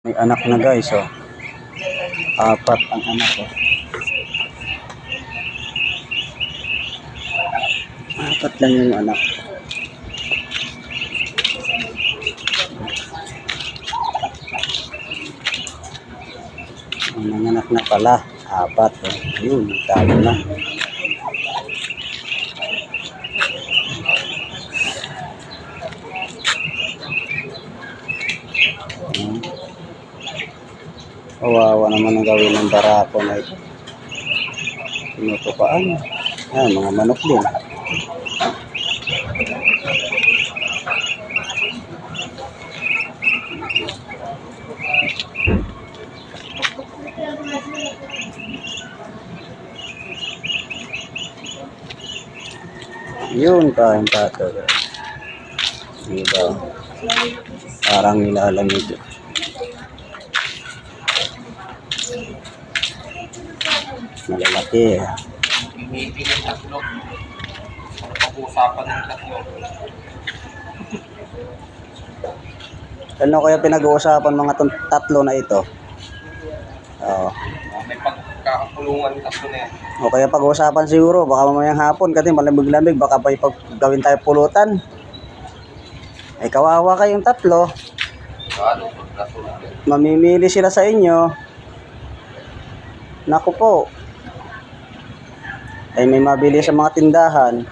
May anak na guys, oh. Apat ang anak, oh. Apat lang yung anak. Ang anak na pala, apat, oh. Yun, talo na. Kawawa naman ang gawin ng barako na ito. Pinutupaan. Ayan, mga manok din. Yun, kain pato. Diba? Parang nilalamig. Malalaki. Meeting ng tatlo. Pag-uusapan ng tatlo. Ano kaya pinag-uusapan mga tatlo na ito? Oo. May pagkakapulungan tatlo na yan. O kaya pag-uusapan siguro, baka mamayang hapon kasi malamig-lamig, baka pa gawin tayo pulutan. Ay kawawa kayong tatlo. Mamimili sila sa inyo. Naku po. Ay may mabili sa mga tindahan.